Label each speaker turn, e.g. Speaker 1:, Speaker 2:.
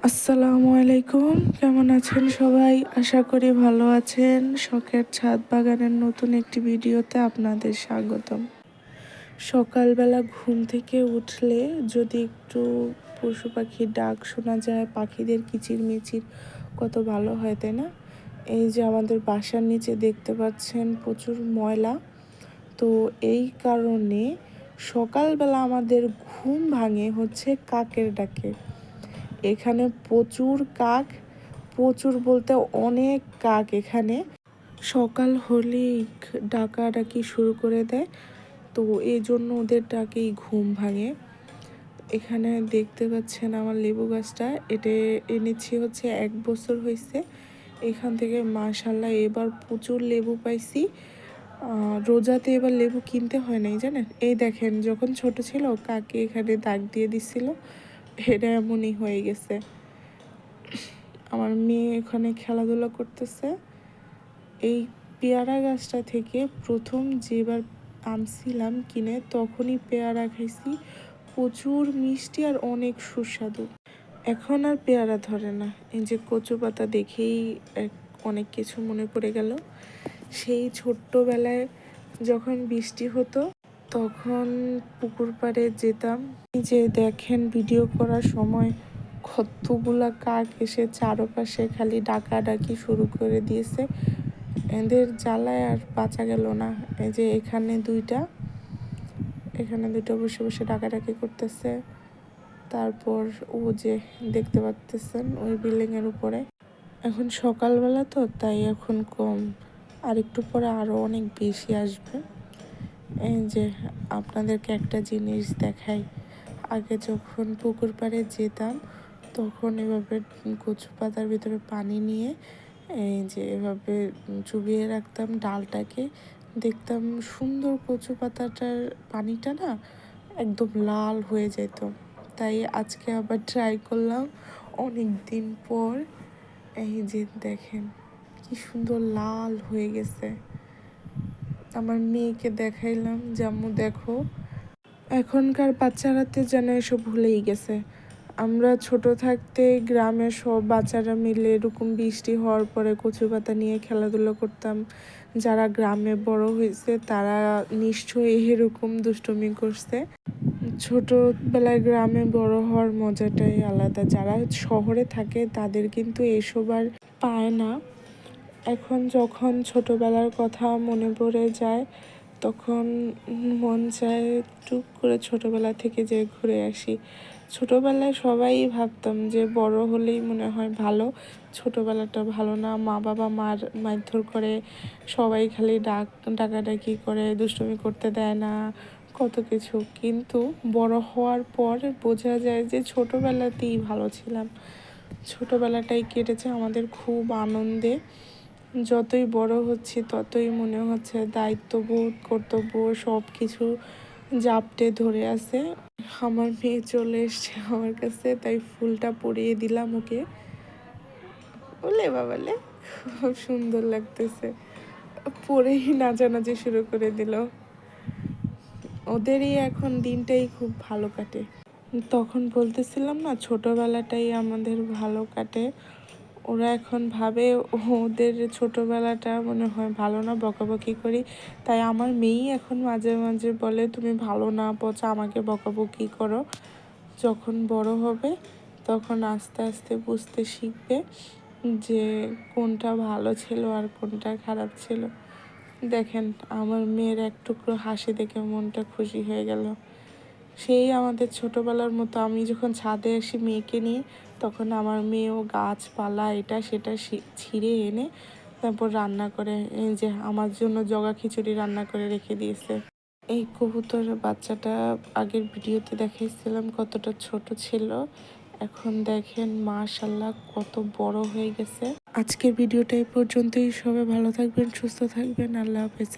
Speaker 1: আসসালামু আলাইকুম, কেমন আছেন সবাই? আশা করি ভালো আছেন। শখের ছাদ বাগানের নতুন একটি ভিডিওতে আপনাদের স্বাগতম। সকালবেলা ঘুম থেকে উঠলে যদি একটু পশু পাখির ডাক শোনা যায়, পাখিদের কিচিরমিচির, কত ভালো হয়, তাই না? এই যে আমাদের বাসার নিচে দেখতে পাচ্ছেন প্রচুর ময়লা, তো এই কারণে সকালবেলা আমাদের ঘুম ভাঙে হচ্ছে কাকের ডাকে। এখানে প্রচুর কাক, প্রচুর বলতে অনেক কাক এখানে সকাল হলেই ডাকাডাকি শুরু করে দেয়। তো এই জন্য ওদের ডাকেই ঘুম ভাঙে। এখানে দেখতে পাচ্ছেন আমার লেবু গাছটা, এটা এনেছি হচ্ছে 1 বছর হয়েছে। এখান থেকে মাশাল্লাহ এবার প্রচুর লেবু পাইছি। রোজাতে এবার লেবু কিনতে হয় নাই, জানেন? এই দেখেন, যখন ছোট ছিল কাকে এখানে দাগ দিয়ে দিছিল, এটা এমনই হয়ে গেছে। আমার মেয়ে এখানে খেলাধুলা করতেছে। এই পেয়ারা গাছটা থেকে প্রথম যেবার আনছিলাম কিনে, তখনই পেয়ারা খাইছি, প্রচুর মিষ্টি আর অনেক সুস্বাদু। এখন আর পেয়ারা ধরে না। এই যে কচু পাতা দেখেই অনেক কিছু মনে পড়ে গেল। সেই ছোট্টবেলায় যখন বৃষ্টি হতো, তখন পুকুর পাড়ে যেতাম। যে দেখেন, ভিডিও করার সময় কতগুলা কাক এসে চারপাশে খালি ডাকাডাকি শুরু করে দিয়েছে। এদের জ্বালায় আর বাঁচা গেল না। এই যে এখানে দুইটা বসে বসে ডাকাডাকি করতেছে। তারপর ও যে দেখতে পাচ্তেছেন ওই বিল্ডিংয়ের উপরে, এখন সকালবেলা তো তাই এখন কম, আর একটু পরে আরও অনেক বেশি আসবে। এই যে আপনাদেরকে একটা জিনিস দেখাই, আগে যখন পুকুর পাড়ে যেতাম তখন এভাবে কচু পাতার ভিতরে পানি নিয়ে এই যে এভাবে চুবিয়ে রাখতাম ডালটাকে, দেখতাম সুন্দর কচু পাতাটার পানিটা না একদম লাল হয়ে যেত। তাই আজকে আবার ট্রাই করলাম অনেক দিন পর। এই যে দেখেন কি সুন্দর লাল হয়ে গেছে। আমার মেয়েকে দেখাইলাম, জাম্মু দেখো। এখনকার বাচ্চারা তো যেন এসব ভুলেই গেছে। আমরা ছোট থাকতে গ্রামের সব বাচ্চারা মিলে এরকম বৃষ্টি হওয়ার পরে কচু পাতা নিয়ে খেলাধুলো করতাম। যারা গ্রামে বড় হয়েছে তারা নিশ্চয়ই এরকম দুষ্টুমি করছে। ছোটবেলায় গ্রামে বড় হওয়ার মজাটাই আলাদা। যারা শহরে থাকে তাদের কিন্তু এসব আর পায় না। এখন যখন ছোটবেলার কথা মনে পড়ে যায়, তখন মন চায় টুক করে ছোটবেলা থেকে যে ঘুরে আসি। ছোটবেলায় সবাই ভাবতাম যে বড় হলেই মনে হয় ভালো, ছোটবেলাটা ভালো না। মা বাবা মারধর করে, সবাই খালি ডাকাডাকি করে, দুষ্টুমি করতে দেয় না, কত কিছু। কিন্তু বড় হওয়ার পর বোঝা যায় যে ছোটবেলাতেই ভালো ছিলাম। ছোটবেলাটাই কেটেছে আমাদের খুব আনন্দে। যতই বড় হচ্ছি ততই মনে হচ্ছে দায়িত্ববোধ, কর্তব্য সব কিছু জাপটে ধরে আছে। আমার মেয়ে চলে এসছে আমার কাছে, তাই ফুলটা পরিয়ে দিলাম ওকে। ওলে বাবালে, খুব সুন্দর লাগতেছে। পরেই নাচানাচি শুরু করে দিল। ওদেরই এখন দিনটাই খুব ভালো কাটে। তখন বলতেছিলাম না, ছোটবেলাটাই আমাদের ভালো কাটে। ওরা এখন ভাবে ওদের ছোটবেলাটা মনে হয় ভালো না, বকাবকি করি। তাই আমার মেয়েই এখন মাঝে মাঝে বলে, তুমি ভালো না পচা আমাকে বকাবকি করো। যখন বড় হবে তখন আস্তে আস্তে বুঝতে শিখবে যে কোনটা ভালো ছিল আর কোনটা খারাপ ছিল। দেখেন, আমার মেয়ের এক টুকরো হাসি দেখে মনটা খুশি হয়ে গেল। সেই আমাদের ছোটবেলার মতো আমি যখন ছাদে আসি মেয়েকে নিয়ে, তখন আমার মেয়েও গাছপালা এটা সেটা ছিঁড়ে এনে তারপর রান্না করে, এই যে আমার জন্য জগা খিচুড়ি রান্না করে রেখে দিয়েছে। এই কবুতরের বাচ্চাটা আগের ভিডিওতে দেখাইছিলাম কতটা ছোট ছিল, এখন দেখেন মাশাল্লাহ কত বড় হয়ে গেছে। আজকের ভিডিওটা এই পর্যন্তই। সবাই ভালো থাকবেন, সুস্থ থাকবেন, আল্লাহ হাফেজ।